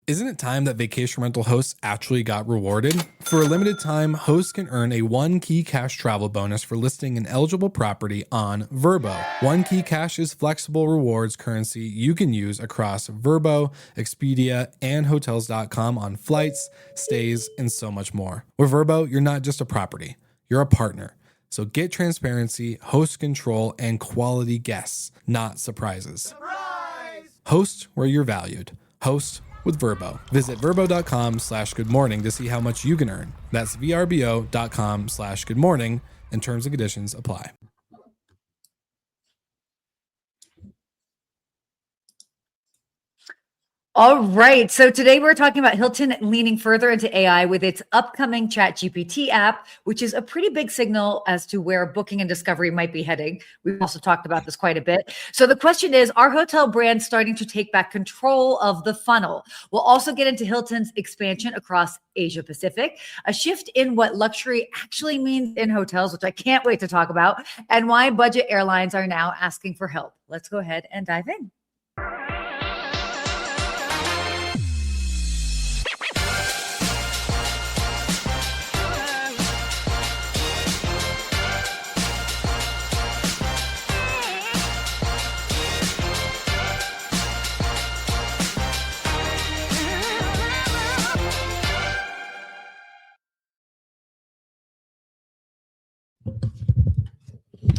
Isn't it time that vacation rental hosts actually got rewarded? For a limited time, hosts can earn a 1 key cash travel bonus for listing an eligible property on Vrbo. 1 key cash is flexible rewards currency you can use across Vrbo, Expedia, and hotels.com on flights, stays, and so much more. With Vrbo, you're not just a property, you're a partner. So get transparency, host control, and quality guests, not surprises. Surprise! Host where you're valued. Host with Vrbo. Visit vrbo.com/good morning to see how much you can earn. That's vrbo.com/good morning, and terms and conditions apply. All right. So today we're talking about Hilton leaning further into AI with its upcoming ChatGPT app, which is a pretty big signal as to where booking and discovery might be heading. We've also talked about this quite a bit. So the question is, are hotel brands starting to take back control of the funnel? We'll also get into Hilton's expansion across Asia Pacific, a shift in what luxury actually means in hotels, which I can't wait to talk about, and why budget airlines are now asking for help. Let's go ahead and dive in.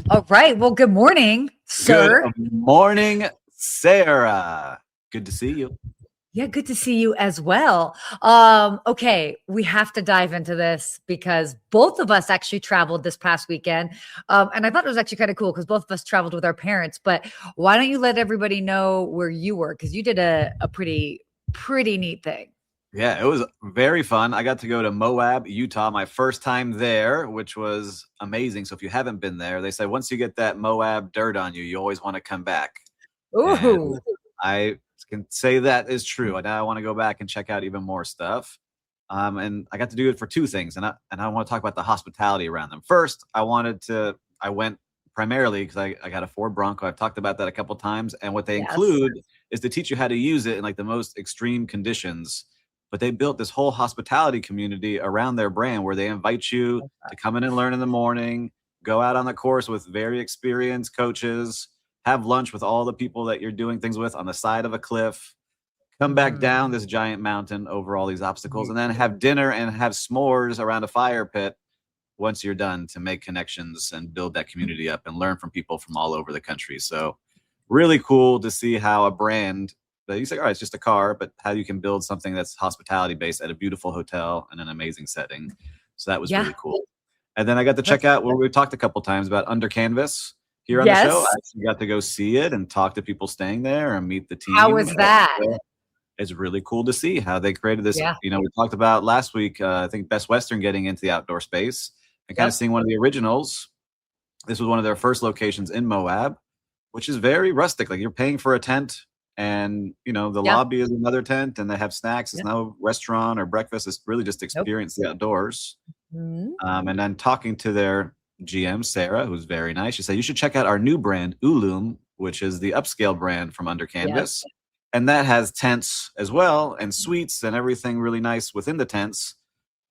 All right. Well, good morning, sir. Good morning, Sarah. Good to see you. Yeah, good to see you as well. Okay, we have to dive into this because both of us actually traveled this past weekend. And I thought it was actually kind of cool because both of us traveled with our parents. But why don't you let everybody know where you were? Because you did a pretty neat thing. Yeah, it was very fun. I got to go to Moab, Utah, my first time there, which was amazing. So if you haven't been there, they say once you get that Moab dirt on you, you always want to come back. Ooh. And I can say that is true. Now I want to go back and check out even more stuff. And I got to do it for two things. And I want to talk about the hospitality around them. First, I went primarily because I got a Ford Bronco. I've talked about that a couple times. And what they include is to teach you how to use it in like the most extreme conditions. But they built this whole hospitality community around their brand where they invite you to come in and learn in the morning, go out on the course with very experienced coaches, have lunch with all the people that you're doing things with on the side of a cliff, come back down this giant mountain over all these obstacles, and then have dinner and have s'mores around a fire pit once you're done to make connections and build that community up and learn from people from all over the country. So really cool to see how a brand that you say, all right, it's just a car, but how you can build something that's hospitality based at a beautiful hotel in an amazing setting. So that was really cool. And then I got to check out where we talked a couple times about Under Canvas here on the show. I actually got to go see it and talk to people staying there and meet the team. How was that? It's really cool to see how they created this. You know, we talked about last week, I think Best Western getting into the outdoor space and kind of seeing one of the originals. This was one of their first locations in Moab, which is very rustic. Like you're paying for a tent. And, you know, the lobby is another tent and they have snacks. It's no restaurant or breakfast. It's really just experience the outdoors. And then talking to their GM, Sarah, who's very nice. She said, you should check out our new brand, Ulum, which is the upscale brand from Under Canvas. And that has tents as well and suites and everything really nice within the tents.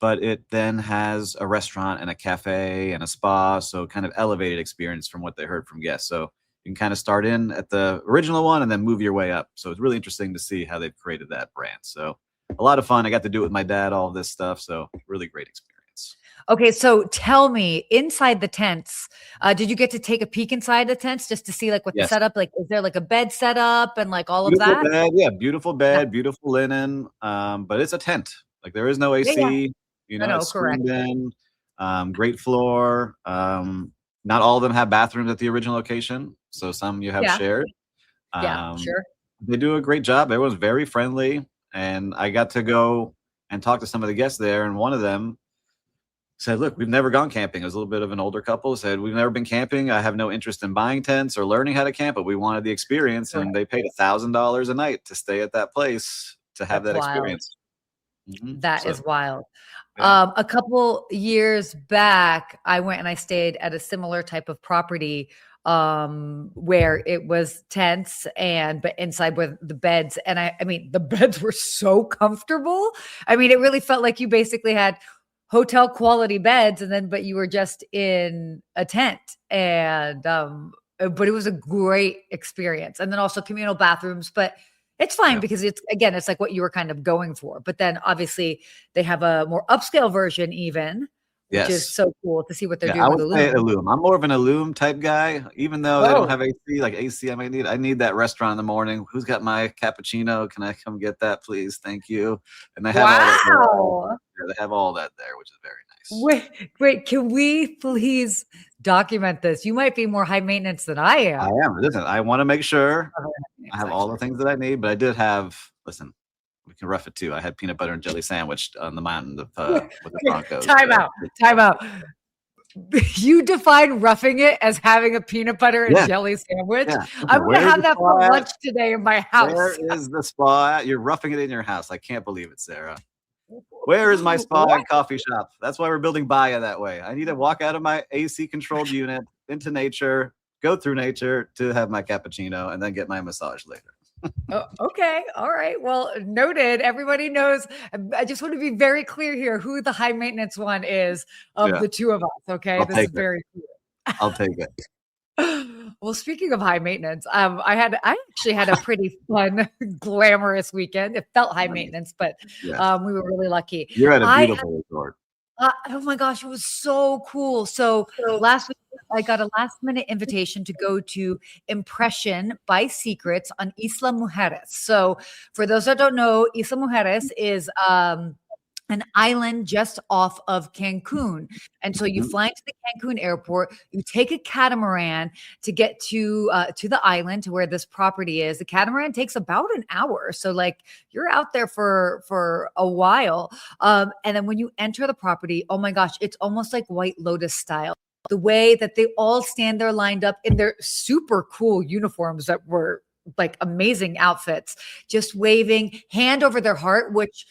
But it then has a restaurant and a cafe and a spa. So kind of elevated experience from what they heard from guests. So you can kind of start in at the original one and then move your way up. So it's really interesting to see how they've created that brand. So a lot of fun. I got to do it with my dad, all of this stuff. So really great experience. Okay, so tell me, inside the tents, did you get to take a peek inside the tents just to see like what the setup, like is there like a bed set up and like all beautiful of that? Bed, beautiful bed, beautiful linen. But it's a tent. Like there is no AC, you know, it's screened in, great floor. Not all of them have bathrooms at the original location. So some you have shared. They do a great job. Everyone's very friendly. And I got to go and talk to some of the guests there. And one of them said, look, we've never gone camping. It was a little bit of an older couple. Said, we've never been camping. I have no interest in buying tents or learning how to camp, but we wanted the experience. And they paid $1,000 a night to stay at that place to have that experience. That is wild. A couple years back, I went and I stayed at a similar type of property where it was tents but inside were the beds. And I mean, the beds were so comfortable. I mean, it really felt like you basically had hotel quality beds but you were just in a tent. And, but it was a great experience. And then also communal bathrooms, but it's fine because it's like what you were kind of going for. But then obviously they have a more upscale version even, which is so cool to see what they're doing with Illume. I'm more of an Illume type guy, even though they don't have AC. Like AC, I need that restaurant in the morning. Who's got my cappuccino? Can I come get that, please? Thank you. And they have all that. They have all that there, which is very nice. Wait, can we please document this? You might be more high maintenance than I am. I am. Listen, I want to make sure I have all the things that I need, but I did have. Listen. We can rough it too. I had peanut butter and jelly sandwich on the mountain with the Broncos. Time out. You define roughing it as having a peanut butter and jelly sandwich? Yeah. I'm going to have that for lunch today in my house. Where is the spa at? You're roughing it in your house. I can't believe it, Sarah. Where is my spa and coffee shop? That's why we're building Baya that way. I need to walk out of my AC controlled unit into nature, go through nature to have my cappuccino, and then get my massage later. Oh, okay. All right. Well, noted. Everybody knows. I just want to be very clear here who the high maintenance one is of the two of us. Okay. This is very clear. I'll take it. Well, speaking of high maintenance, I actually had a pretty fun, glamorous weekend. It felt high maintenance, but we were really lucky. You're at a beautiful resort. Oh my gosh, it was so cool. So last week, I got a last minute invitation to go to Impression by Secrets on Isla Mujeres. So for those that don't know, Isla Mujeres is an island just off of Cancun. And so you fly into the Cancun airport, you take a catamaran to get to the island, to where this property is. The catamaran takes about an hour. So like you're out there for a while. And then when you enter the property, oh my gosh, it's almost like White Lotus style. The way that they all stand there lined up in their super cool uniforms that were like amazing outfits, just waving, hand over their heart, which,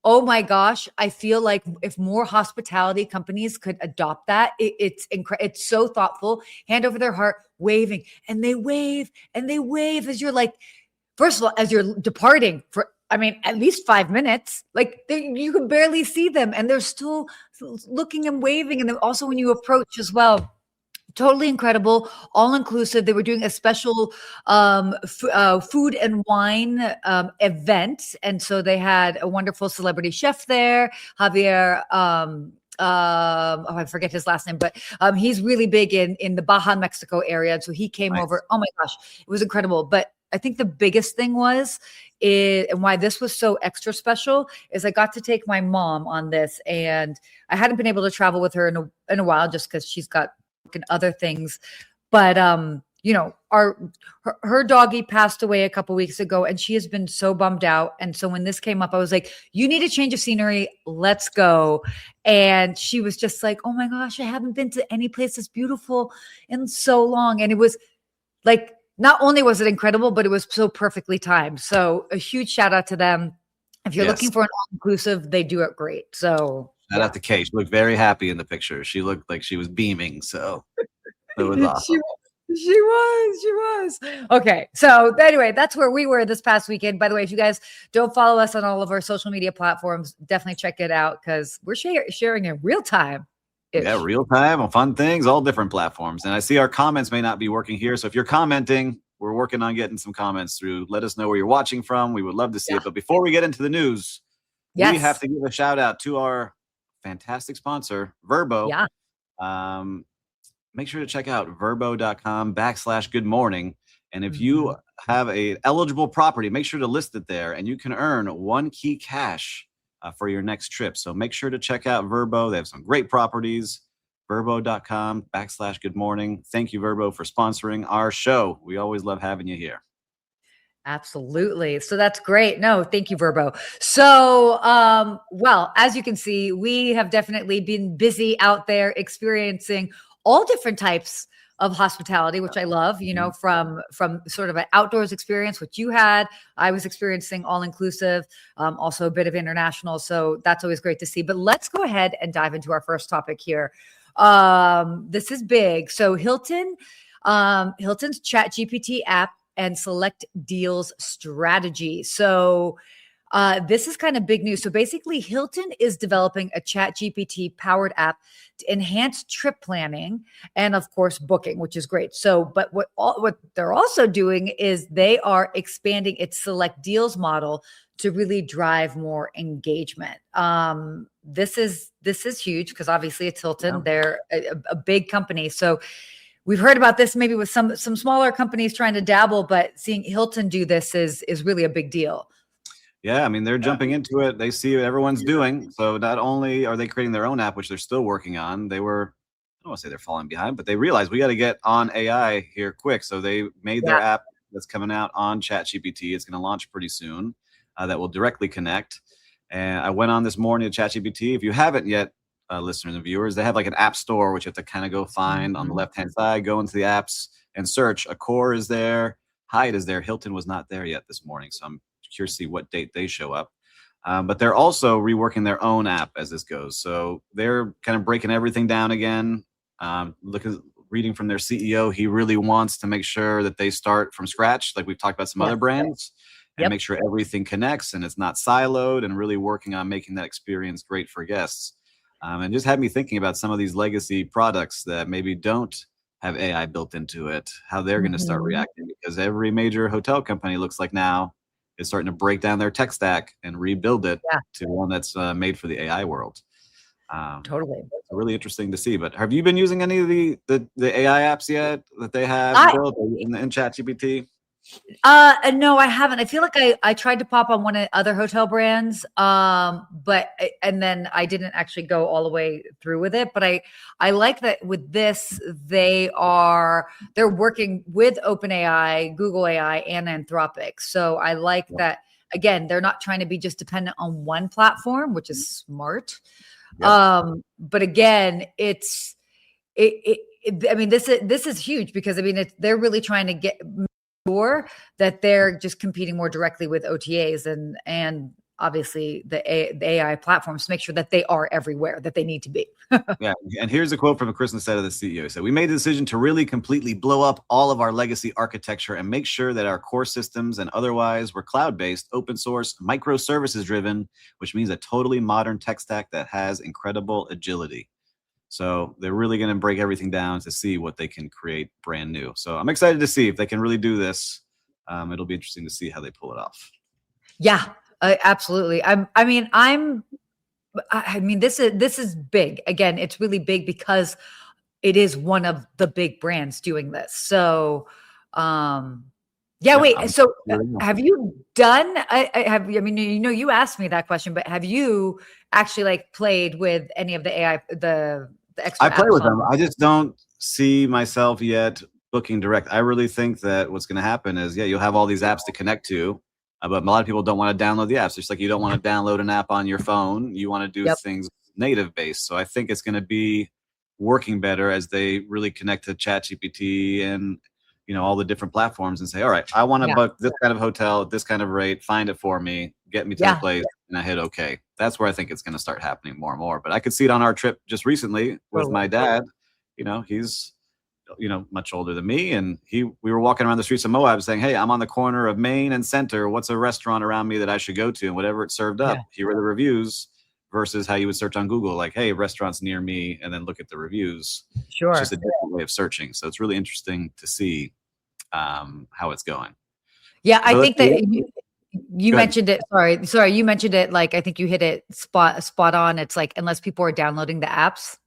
oh my gosh, I feel like if more hospitality companies could adopt that, it's so thoughtful, hand over their heart, waving, and they wave as you're like, first of all, as you're departing for, I mean, at least 5 minutes, like you can barely see them and they're still looking and waving. And then also when you approach as well, totally incredible, all inclusive. They were doing a special food and wine event. And so they had a wonderful celebrity chef there, Javier. I forget his last name, but he's really big in the Baja, Mexico area. And so he came over. Oh my gosh, it was incredible. But I think the biggest thing and why this was so extra special is I got to take my mom on this, and I hadn't been able to travel with her in a while just because she's got other things. But her doggy passed away a couple weeks ago, and she has been so bummed out. And so when this came up, I was like, you need a change of scenery. Let's go. And she was just like, oh my gosh, I haven't been to any place that's beautiful in so long. And it was like, not only was it incredible, but it was so perfectly timed. So a huge shout out to them. If you're looking for an all-inclusive, they do it great. So shout out to Kate. She looked very happy in the picture. She looked like she was beaming. So it was awesome. She was. Okay. So anyway, that's where we were this past weekend. By the way, if you guys don't follow us on all of our social media platforms, definitely check it out because we're sharing in real time. Yeah, real time on fun things, all different platforms. And I see our comments may not be working here. So if you're commenting, we're working on getting some comments through. Let us know where you're watching from. We would love to see it. But before we get into the news, we have to give a shout out to our fantastic sponsor, Vrbo. Yeah. Make sure to check out vrbo.com/good morning. And if you have a eligible property, make sure to list it there, and you can earn 1 key cash for your next trip. So make sure to check out Vrbo. They have some great properties. Vrbo.com/good morning. Thank you, Vrbo, for sponsoring our show. We always love having you here. Absolutely. So that's great. No, thank you, Vrbo. So, well, as you can see, we have definitely been busy out there experiencing all different types of hospitality, which I love, from sort of an outdoors experience, which you had. I was experiencing all inclusive, also a bit of international. So that's always great to see. But let's go ahead and dive into our first topic here. This is big. So Hilton, Hilton's Chat GPT app and select deals strategy. So this is kind of big news. So basically, Hilton is developing a Chat GPT powered app to enhance trip planning and, of course, booking, which is great. So, but what they're also doing is they are expanding its select deals model to really drive more engagement. This is huge because obviously it's Hilton. Yeah. They're a big company. So we've heard about this maybe with some smaller companies trying to dabble, but seeing Hilton do this is really a big deal. Yeah, I mean, they're jumping into it. They see what everyone's doing. So not only are they creating their own app, which they're still working on, I don't want to say they're falling behind, but they realized we got to get on AI here quick. So they made their app that's coming out on ChatGPT. It's going to launch pretty soon. That will directly connect. And I went on this morning to ChatGPT. If you haven't yet, listeners and viewers, they have like an app store, which you have to kind of go find on the left-hand side, go into the apps and search. Accor is there. Hyatt is there. Hilton was not there yet this morning. So I'm curious to see what date they show up. But they're also reworking their own app as this goes. So they're kind of breaking everything down again. Reading from their CEO, he really wants to make sure that they start from scratch, like we've talked about some other brands, and make sure everything connects and it's not siloed, and really working on making that experience great for guests. And just had me thinking about some of these legacy products that maybe don't have AI built into it, how they're going to start reacting, because every major hotel company looks like now is starting to break down their tech stack and rebuild it to one that's made for the AI world. Totally. It's really interesting to see. But have you been using any of the AI apps yet that they have built in ChatGPT? No, I haven't. I feel like I tried to pop on one of the other hotel brands, and then I didn't actually go all the way through with it. But I like that with this, they're working with OpenAI, Google AI, and Anthropic. So I like that. Again, they're not trying to be just dependent on one platform, which is smart. But again, I mean, this is huge because I mean, they're really trying to get sure that they're just competing more directly with OTAs and obviously the AI platforms to make sure that they are everywhere that they need to be. Yeah, and here's a quote from Chris Nassetta, the CEO. He said, "We made the decision to really completely blow up all of our legacy architecture and make sure that our core systems and otherwise were cloud-based, open source, microservices driven, which means a totally modern tech stack that has incredible agility." So they're really going to break everything down to see what they can create brand new. So I'm excited to see if they can really do this. It'll be interesting to see how they pull it off. Yeah, absolutely. I mean, this is big. Again, it's really big because it is one of the big brands doing this. So, wait. So, have you done? I mean, you asked me that question, but have you actually like played with any of the AI, the extra? I play with them. I just don't see myself yet booking direct. I really think that what's going to happen is, you'll have all these apps to connect to. But a lot of people don't want to download the apps. Just like you don't want to download an app on your phone. You want to do things native based. So I think it's going to be working better as they really connect to ChatGPT and all the different platforms and say, all right, I want to book this kind of hotel at this kind of rate. Find it for me. Get me to the place, and I hit OK. That's where I think it's going to start happening more and more. But I could see it on our trip just recently with my dad. He's much older than me. And we were walking around the streets of Moab saying, hey, I'm on the corner of Main and Center. What's a restaurant around me that I should go to? And whatever it served up, here are the reviews, versus how you would search on Google, like, hey, restaurants near me, and then look at the reviews. Sure. It's just a different way of searching. So it's really interesting to see how it's going. Yeah, I think that you mentioned it. Sorry. You mentioned it. Like, I think you hit it spot on. It's like, unless people are downloading the apps,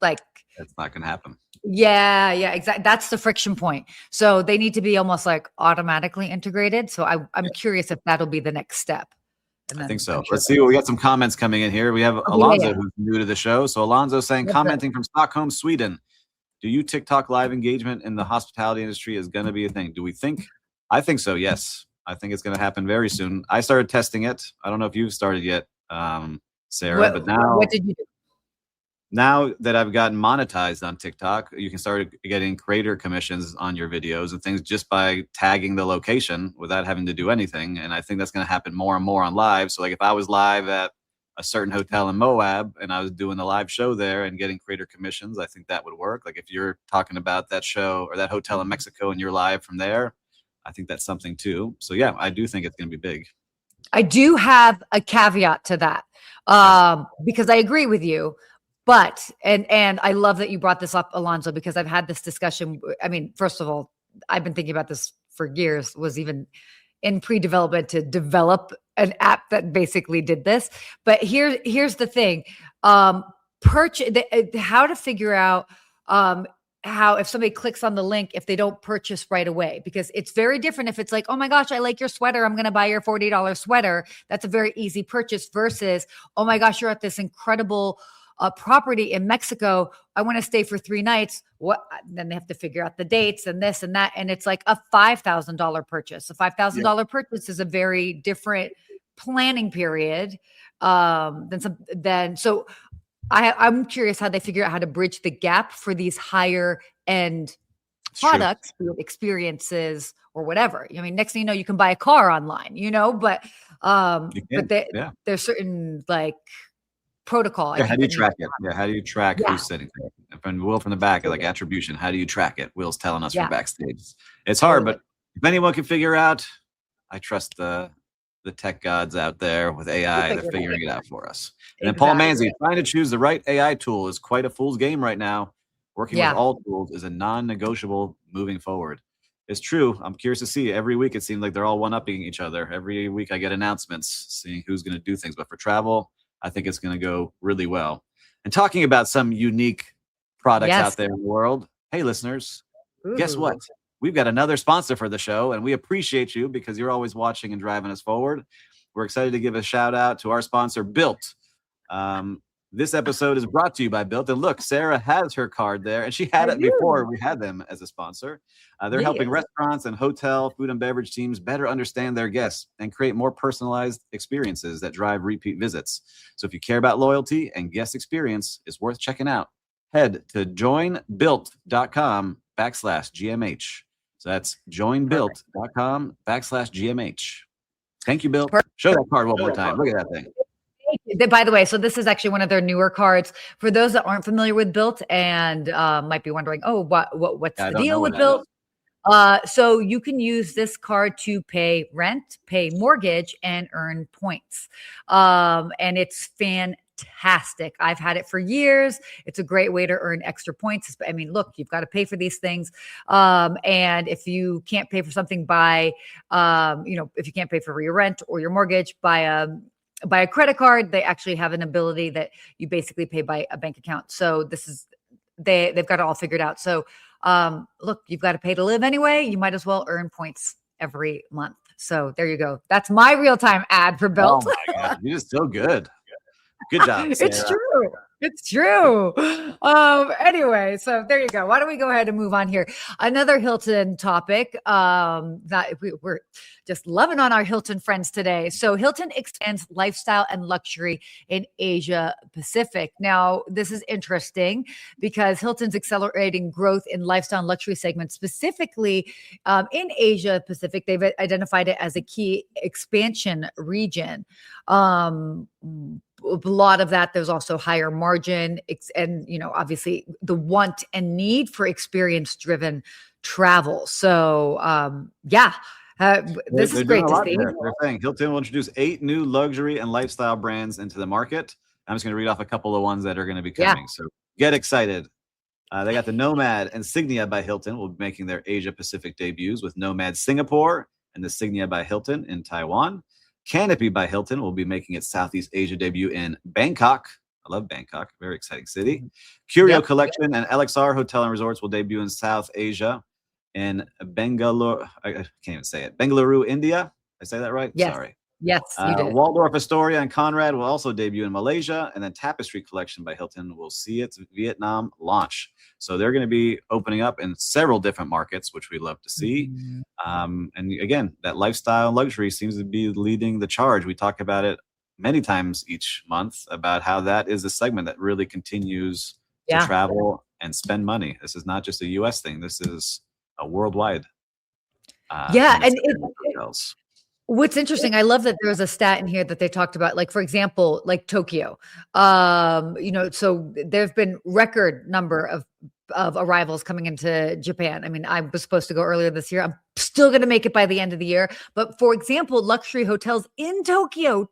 like, it's not going to happen. Yeah, exactly. That's the friction point. So they need to be almost like automatically integrated. So I'm curious if that'll be the next step. I think so. Let's see. We got some comments coming in here. We have Alonzo, who's new to the show. So Alonzo saying, commenting from Stockholm, Sweden. Do you TikTok live engagement in the hospitality industry is going to be a thing? Do we think? I think so. Yes. I think it's going to happen very soon. I started testing it. I don't know if you've started yet, Sarah, but now. What did you do? Now that I've gotten monetized on TikTok, you can start getting creator commissions on your videos and things just by tagging the location without having to do anything. And I think that's going to happen more and more on live. So like if I was live at a certain hotel in Moab and I was doing the live show there and getting creator commissions, I think that would work. Like if you're talking about that show or that hotel in Mexico and you're live from there, I think that's something too. So yeah, I do think it's going to be big. I do have a caveat to that because I agree with you. But and I love that you brought this up, Alonzo, because I've had this discussion. I mean, first of all, I've been thinking about this for years, was even in pre-development to develop an app that basically did this. But here's the thing. How to figure out how if somebody clicks on the link, if they don't purchase right away, because it's very different if it's like, oh my gosh, I like your sweater, I'm going to buy your $40 sweater. That's a very easy purchase versus, oh my gosh, you're at this incredible property in Mexico. I want to stay for 3 nights. What? Then they have to figure out the dates and this and that. And it's like a $5,000 purchase. A $5,000 purchase is a very different planning period so I'm curious how they figure out how to bridge the gap for these higher end products, experiences or whatever. I mean, next thing you know, you can buy a car online, but there's certain like protocol. Yeah, how do you track it? Yeah, how do you track who's sitting there? And Will from the back, like attribution, how do you track it? Will's telling us from backstage. It's hard, but if anyone can figure out, I trust the tech gods out there with AI. They're figuring it out for us. And then Paul Manzi, trying to choose the right AI tool is quite a fool's game right now. Working with all tools is a non-negotiable moving forward. It's true. I'm curious to see. Every week it seems like they're all one-upping each other. Every week I get announcements seeing who's going to do things. But for travel, I think it's going to go really well. And talking about some unique products out there in the world. Hey, listeners, guess what? We've got another sponsor for the show, and we appreciate you because you're always watching and driving us forward. We're excited to give a shout out to our sponsor, Built. This episode is brought to you by Built. And look, Sarah has her card there, and she had it before we had them as a sponsor. They're helping restaurants and hotel, food and beverage teams better understand their guests and create more personalized experiences that drive repeat visits. So if you care about loyalty and guest experience, it's worth checking out. Head to joinbuilt.com/GMH. So that's joinbuilt.com/GMH. Thank you, Bill. Show that card one more time. Look at that thing. By the way, so this is actually one of their newer cards. For those that aren't familiar with Built and might be wondering, what's the deal with Built? So you can use this card to pay rent, pay mortgage, and earn points. And it's fantastic. I've had it for years. It's a great way to earn extra points. I mean, look, you've got to pay for these things. And if you can't pay for something if you can't pay for your rent or your mortgage by a credit card, they actually have an ability that you basically pay by a bank account. So they've got it all figured out. So look, you've got to pay to live anyway. You might as well earn points every month. So there you go. That's my real-time ad for Built. Oh my God, you're just so good. Good job, Sarah. It's true. It's true. Anyway, so there you go. Why don't we go ahead and move on here? Another Hilton topic that we're just loving on our Hilton friends today. So Hilton extends lifestyle and luxury in Asia Pacific. Now, this is interesting because Hilton's accelerating growth in lifestyle and luxury segments, specifically in Asia Pacific. They've identified it as a key expansion region. A lot of that, there's also higher margin and, obviously the want and need for experience-driven travel. So, this is great to see. They're saying Hilton will introduce 8 new luxury and lifestyle brands into the market. I'm just going to read off a couple of ones that are going to be coming. So get excited. They got the Nomad Insignia by Hilton will be making their Asia Pacific debuts with Nomad Singapore and the Signia by Hilton in Taiwan. Canopy by Hilton will be making its Southeast Asia debut in Bangkok. I love Bangkok. Very exciting city. Curio Collection and LXR Hotel and Resorts will debut in South Asia in Bangalore. I can't even say it. Bengaluru, India. Did I say that right? Yes. Sorry. Yes, you did. Waldorf Astoria and Conrad will also debut in Malaysia, and then Tapestry Collection by Hilton will see its Vietnam launch. So they're going to be opening up in several different markets, which we love to see. And again, that lifestyle and luxury seems to be leading the charge. We talk about it many times each month about how that is a segment that really continues to travel and spend money. This is not just a U.S. thing. This is a worldwide. And What's interesting, I love that there was a stat in here that they talked about, like, for example, like Tokyo. So there've been record number of arrivals coming into Japan. I mean, I was supposed to go earlier this year. I'm still going to make it by the end of the year. But for example, luxury hotels in Tokyo,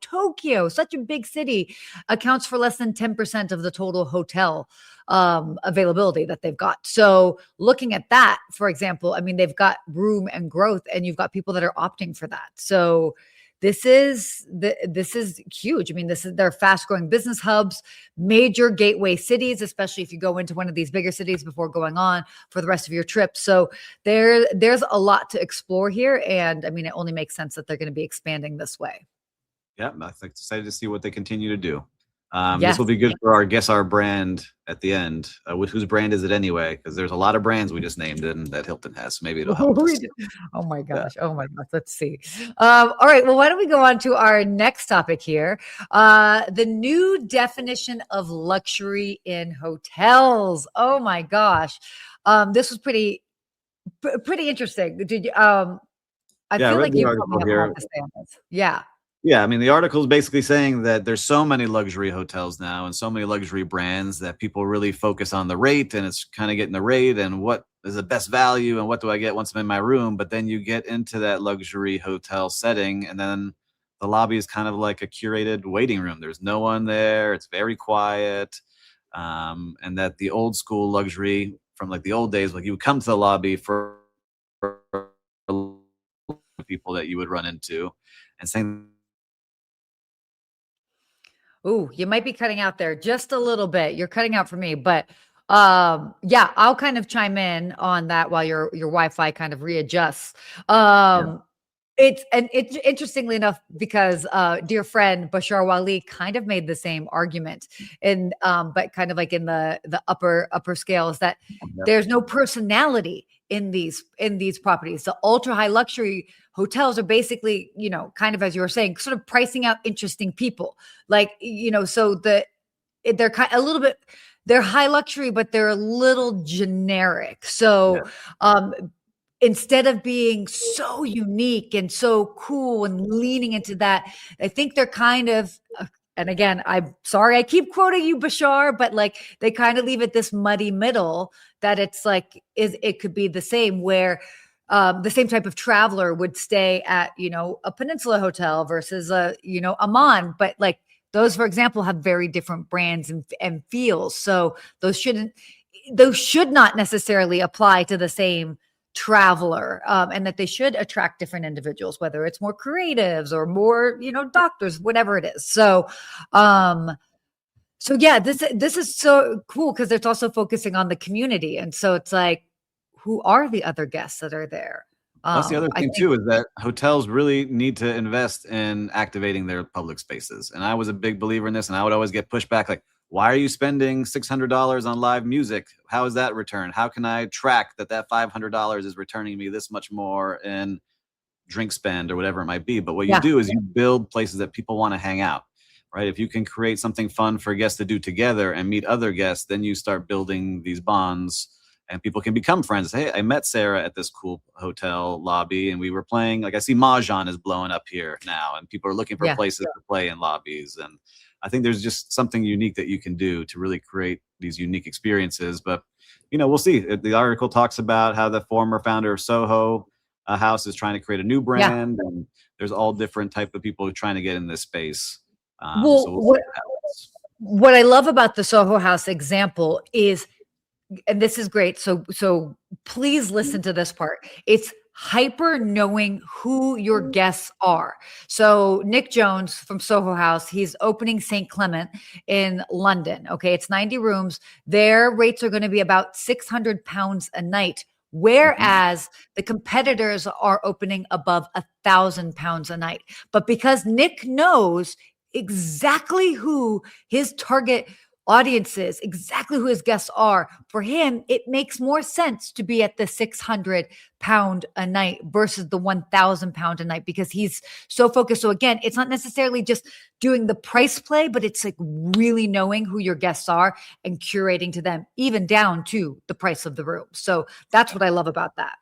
such a big city, accounts for less than 10% of the total hotel availability that they've got. So looking at that, for example, I mean, they've got room and growth, and you've got people that are opting for that. So this is huge. I mean, they're fast growing business hubs, major gateway cities, especially if you go into one of these bigger cities before going on for the rest of your trip. So there's a lot to explore here. And I mean, it only makes sense that they're going to be expanding this way. Yeah, I'm excited to see what they continue to do. Yes. This will be good for our brand at the end. Whose brand is it anyway? Because there's a lot of brands we just named and that Hilton has. So maybe it'll help us. Oh my gosh. Oh my gosh. Let's see. All right. Well, why don't we go on to our next topic here? The new definition of luxury in hotels. Oh my gosh. This was pretty interesting. Did you, I Yeah, I feel read like the you article probably have a here. lot to say on this. Yeah. Yeah, I mean, the article is basically saying that there's so many luxury hotels now and so many luxury brands that people really focus on the rate, and it's kind of getting the rate and what is the best value and what do I get once I'm in my room. But then you get into that luxury hotel setting, and then the lobby is kind of like a curated waiting room. There's no one there. It's very quiet. And that the old school luxury from like the old days, like you would come to the lobby for people that you would run into, and saying, Ooh, you might be cutting out there just a little bit. You're cutting out for me, but yeah, I'll kind of chime in on that while your Wi-Fi kind of readjusts. It's interestingly enough because dear friend Bashar Wali kind of made the same argument, and but kind of like in the upper scales that there's no personality in these properties. The ultra high luxury hotels are basically, kind of as you were saying, sort of pricing out interesting people. Like, so they're kind a little bit, they're high luxury, but they're a little generic. So instead of being so unique and so cool and leaning into that, I think they're kind of, and again, I'm sorry, I keep quoting you, Bashar, but like they kind of leave it this muddy middle that it's like, it could be the same where the same type of traveler would stay at, a Peninsula hotel versus a Amman, but like those, for example, have very different brands and feels. So those should not necessarily apply to the same traveler, and that they should attract different individuals, whether it's more creatives or more, doctors, whatever it is. So, yeah, this is so cool because it's also focusing on the community. And so it's like, who are the other guests that are there? That's the other I thing think, too, is that hotels really need to invest in activating their public spaces. And I was a big believer in this, and I would always get pushback like, why are you spending $600 on live music? How is that return? How can I track that $500 is returning me this much more in drink spend or whatever it might be? But what you do is you build places that people want to hang out, right? If you can create something fun for guests to do together and meet other guests, then you start building these bonds. And people can become friends. Hey, I met Sarah at this cool hotel lobby, and we were playing. Like I see Mahjong is blowing up here now, and people are looking for places to play in lobbies. And I think there's just something unique that you can do to really create these unique experiences. But we'll see. The article talks about how the former founder of Soho House is trying to create a new brand, and there's all different type of people trying to get in this space. So we'll see what happens. What I love about the Soho House example is, and this is great. So please listen to this part. It's hyper knowing who your guests are. So Nick Jones from Soho House, he's opening St. Clement in London. Okay. It's 90 rooms. Their rates are going to be about £600 a night. Whereas the competitors are opening above £1,000 a night. But because Nick knows exactly who his target audience is, exactly who his guests are, for him, it makes more sense to be at the £600 a night versus the £1,000 a night because he's so focused. So again, it's not necessarily just doing the price play, but it's like really knowing who your guests are and curating to them, even down to the price of the room. So that's what I love about that.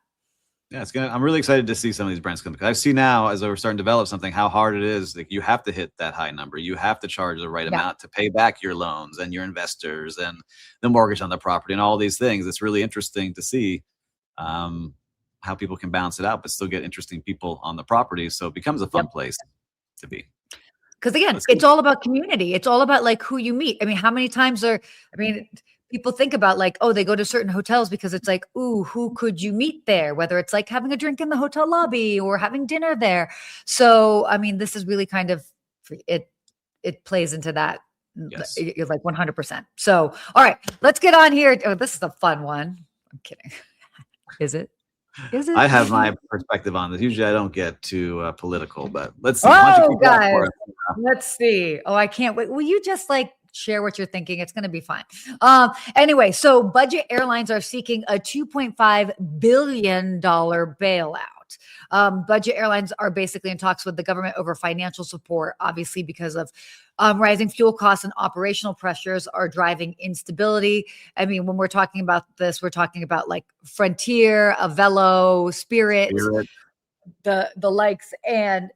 Yeah, I'm really excited to see some of these brands come, because I see now, as we're starting to develop something, how hard it is. Like, you have to hit that high number. You have to charge the right Yeah. amount to pay back your loans and your investors and the mortgage on the property and all these things. It's really interesting to see how people can balance it out, but still get interesting people on the property. So it becomes a fun place to be. Because again, it's all about community. It's all about like who you meet. I mean, how many times people think about like, oh, they go to certain hotels because it's like, ooh, who could you meet there? Whether it's like having a drink in the hotel lobby or having dinner there. So, I mean, this is really kind of it plays into that. Yes. You're like 100%. So, all right, let's get on here. Oh, this is a fun one. I'm kidding. Is it? Is it? I have my perspective on this. Usually I don't get too political, but let's see. Oh, guys, let's see. Oh, I can't wait. Will you just like share what you're thinking? It's going to be fine. Anyway, so budget airlines are seeking a $2.5 billion bailout. Budget airlines are basically in talks with the government over financial support, obviously because of rising fuel costs and operational pressures are driving instability. I mean, when we're talking about this, we're talking about like Frontier, Avelo, Spirit. The likes. And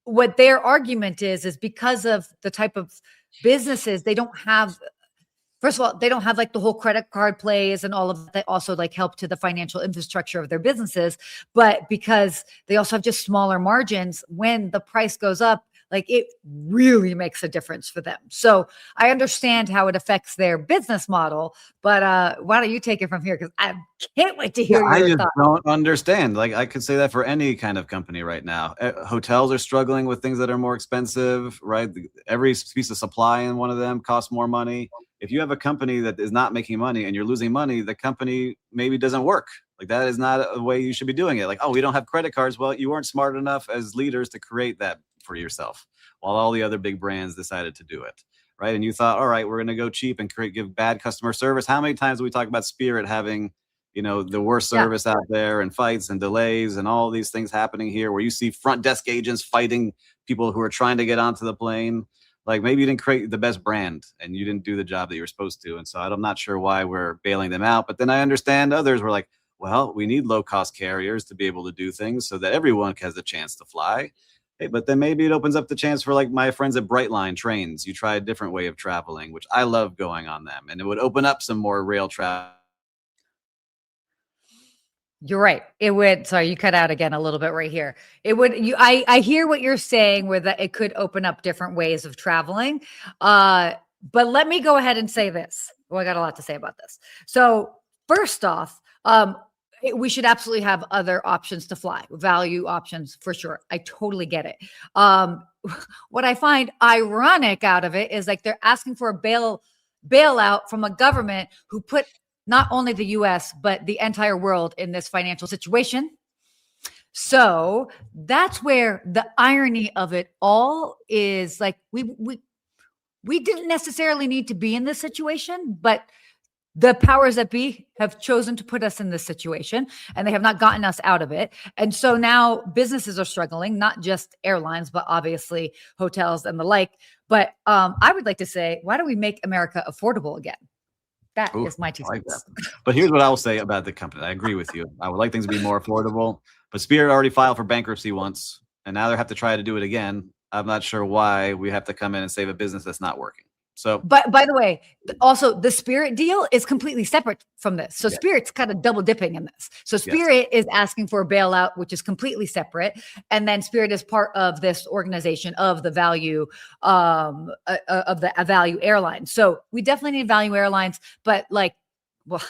what their argument is because of the type of businesses, they don't have, first of all, they don't have like the whole credit card plays and all of that also like help to the financial infrastructure of their businesses. But because they also have just smaller margins, when the price goes up, like it really makes a difference for them. So I understand how it affects their business model, but why don't you take it from here? Because I can't wait to hear your thoughts. I just thoughts. don't understand. Like, I could say that for any kind of company right now. Hotels are struggling with things that are more expensive, right? Every piece of supply in one of them costs more money. If you have a company that is not making money and you're losing money, the company maybe doesn't work. Like, that is not a way you should be doing it. Like, oh, we don't have credit cards. Well, you weren't smart enough as leaders to create that for yourself, while all the other big brands decided to do it, right? And you thought, all right, we're going to go cheap and give bad customer service. How many times do we talk about Spirit having, the worst service out there, and fights and delays and all these things happening here, where you see front desk agents fighting people who are trying to get onto the plane? Like, maybe you didn't create the best brand and you didn't do the job that you were supposed to. And so I'm not sure why we're bailing them out. But then I understand others were like, well, we need low-cost carriers to be able to do things so that everyone has a chance to fly. Hey, but then maybe it opens up the chance for like my friends at Brightline Trains. You try a different way of traveling, which I love going on them. And it would open up some more rail travel. You're right. It would. Sorry, you cut out again a little bit right here. It would. I hear what you're saying, where that it could open up different ways of traveling. But let me go ahead and say this. Well, I got a lot to say about this. So first off, we should absolutely have other options to fly, value options for sure. I totally get it. What I find ironic out of it is like they're asking for a bailout from a government who put not only the US, but the entire world in this financial situation. So that's where the irony of it all is. Like we didn't necessarily need to be in this situation, but the powers that be have chosen to put us in this situation, and they have not gotten us out of it. And so now businesses are struggling, not just airlines, but obviously hotels and the like. But I would like to say, why don't we make America affordable again? That is my 2 cents. But here's what I will say about the company. I agree with you. I would like things to be more affordable, but Spirit already filed for bankruptcy once, and now they have to try to do it again. I'm not sure why we have to come in and save a business that's not working. So, but by the way, also the Spirit deal is completely separate from this. So Spirit's kind of double dipping in this. So Spirit is asking for a bailout, which is completely separate. And then Spirit is part of this organization of the value, of the value airlines. So we definitely need value airlines, but like, well,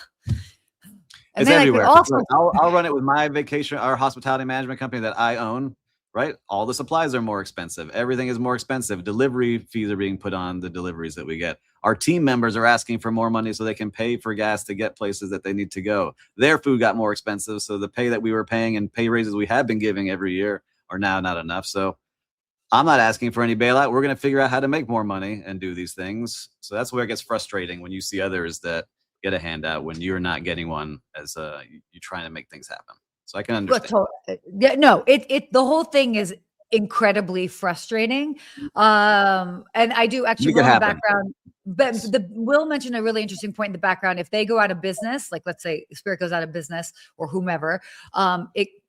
it's everywhere. Also, I'll run it with my vacation, our hospitality management company that I own. Right? All the supplies are more expensive. Everything is more expensive. Delivery fees are being put on the deliveries that we get. Our team members are asking for more money so they can pay for gas to get places that they need to go. Their food got more expensive. So the pay that we were paying and pay raises we have been giving every year are now not enough. So I'm not asking for any bailout. We're going to figure out how to make more money and do these things. So that's where it gets frustrating when you see others that get a handout when you're not getting one as you're trying to make things happen. So I can understand. Yeah, no, the whole thing is incredibly frustrating. And I do actually Will in the background, but Will mentioned a really interesting point in the background. If they go out of business, like let's say Spirit goes out of business or whomever,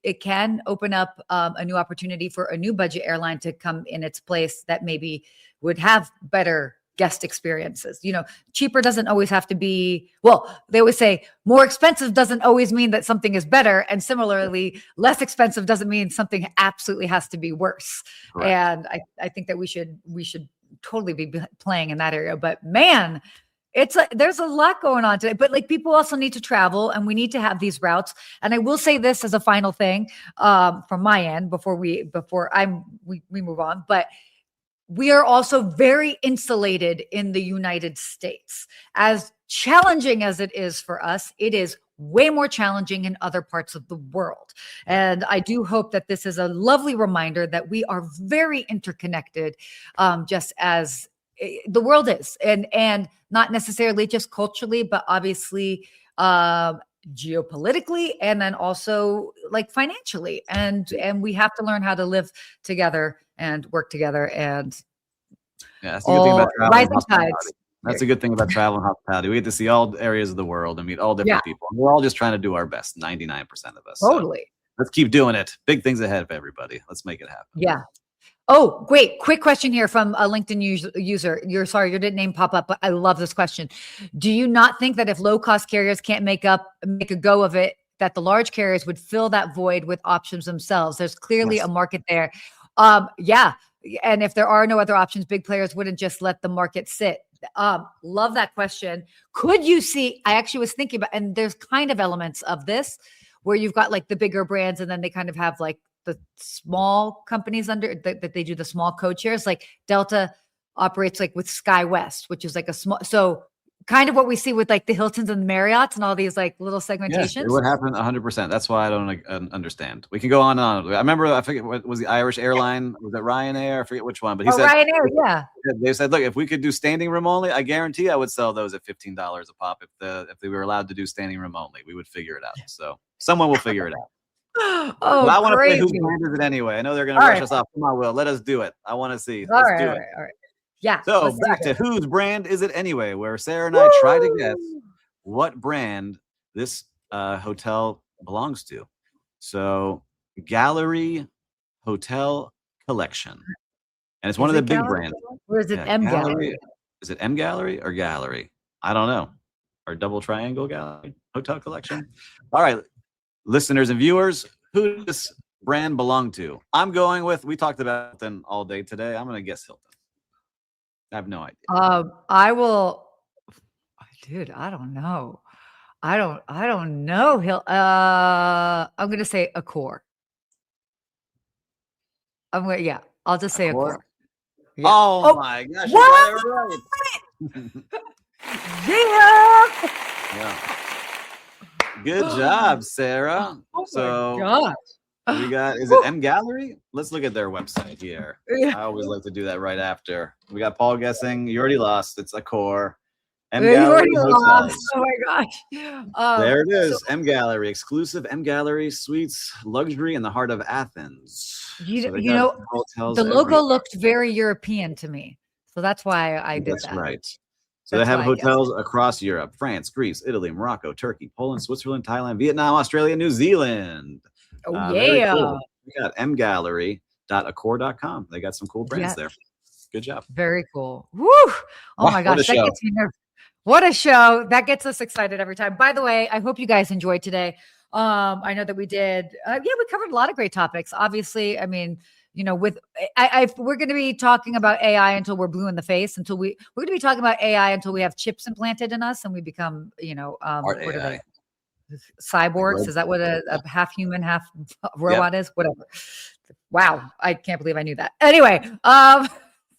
it can open up a new opportunity for a new budget airline to come in its place that maybe would have better guest experiences. Cheaper doesn't always have to be, well, they always say more expensive doesn't always mean that something is better. And similarly, less expensive doesn't mean something absolutely has to be worse. Correct. And I think that we should totally be playing in that area. But man, there's a lot going on today, but like people also need to travel and we need to have these routes. And I will say this as a final thing from my end before we move on, but we are also very insulated in the United States. As challenging as it is for us, it is way more challenging in other parts of the world. And I do hope that this is a lovely reminder that we are very interconnected, just as the world is, and not necessarily just culturally, but obviously geopolitically, and then also like financially. And we have to learn how to live together and work together. And that's a good thing about travel and hospitality. That's a good thing about travel and hospitality. We get to see all areas of the world and meet all different people. And we're all just trying to do our best, 99% of us. Totally. So let's keep doing it. Big things ahead for everybody. Let's make it happen. Yeah. Oh, wait, quick question here from a LinkedIn user. Your name pop up, but I love this question. Do you not think that if low-cost carriers can't make a go of it, that the large carriers would fill that void with options themselves? There's clearly a market there. Yeah. And if there are no other options, big players wouldn't just let the market sit. Love that question. Could you see, I actually was thinking about, and there's kind of elements of this where you've got like the bigger brands and then they kind of have like the small companies under that they do the small code shares. Like Delta operates like with SkyWest, which is like a small, so kind of what we see with like the Hiltons and the Marriotts and all these like little segmentations. Yes, it would happen 100%. That's why I don't understand. We can go on and on. I remember, I forget what was the Irish airline. Was it Ryanair? I forget which one, but he said Ryanair. Yeah. They said, look, if we could do standing room only, I guarantee I would sell those at $15 a pop. If they were allowed to do standing room only, we would figure it out. So someone will figure it out. Oh, but I want to play whose brand is it anyway. I know they're going to rush us off. Come on, Will. Let us do it. I want to see. Let's do it. All right. Yeah. So back to whose brand is it anyway, where Sarah and I try to guess what brand this hotel belongs to. So Gallery Hotel Collection. And it's one of the big brands. Or is it M Gallery? Is it M Gallery or Gallery? I don't know. Or Double Triangle Gallery Hotel Collection. All right, listeners and viewers, who does this brand belong to? I'm going with, we talked about them all day today. I'm going to guess Hilton. I have no idea. I will, dude, I don't know. I don't know. I'm going to say Accor. I'll just say Accor. Yeah. Oh my gosh. What? Yeah. Good job, Sarah. Oh my gosh. We got, is it M Gallery? Let's look at their website here. Yeah. I always like to do that right after. We got Paul guessing. You already lost. It's Accor. M Gallery Hotels. Oh my gosh. There it is. M Gallery, exclusive M Gallery suites, luxury in the heart of Athens. The logo looked very European to me. So that's why I did that. That's right. So they have hotels across Europe: France, Greece, Italy, Morocco, Turkey, Poland, Switzerland, Thailand, Vietnam, Australia, New Zealand. Oh, yeah. Cool. We got mgallery.accor.com. They got some cool brands there. Good job. Very cool. Woo! Oh my gosh. That gets me nervous. What a show. That gets us excited every time. By the way, I hope you guys enjoyed today. I know that we did. We covered a lot of great topics. Obviously, I mean, we're going to be talking about AI until we're blue in the face, we're going to be talking about AI until we have chips implanted in us and we become, cyborgs. Is that what a half human, half robot is? Whatever. Wow. I can't believe I knew that. Anyway,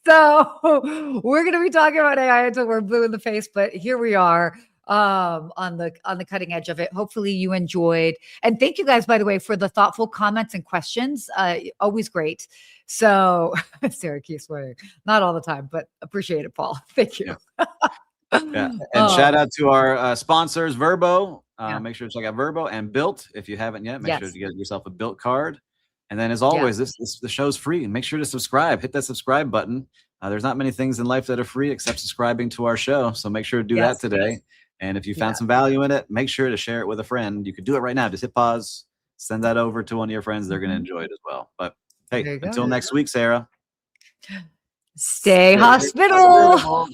so we're going to be talking about AI until we're blue in the face, but here we are on the cutting edge of it. Hopefully you enjoyed, and thank you guys, by the way, for the thoughtful comments and questions. Always great. So Sarah keeps swearing, not all the time, but appreciate it, Paul. Thank you. And shout out to our sponsors, Vrbo. Make sure to check out Vrbo and Built. If you haven't yet, make sure to get yourself a Built card. And then, as always, the show's free. Make sure to subscribe. Hit that subscribe button. There's not many things in life that are free except subscribing to our show. So make sure to do that today. And if you found some value in it, make sure to share it with a friend. You could do it right now. Just hit pause, send that over to one of your friends. They're going to enjoy it as well. But hey, There you go. until next week, Sarah. Stay hospitable.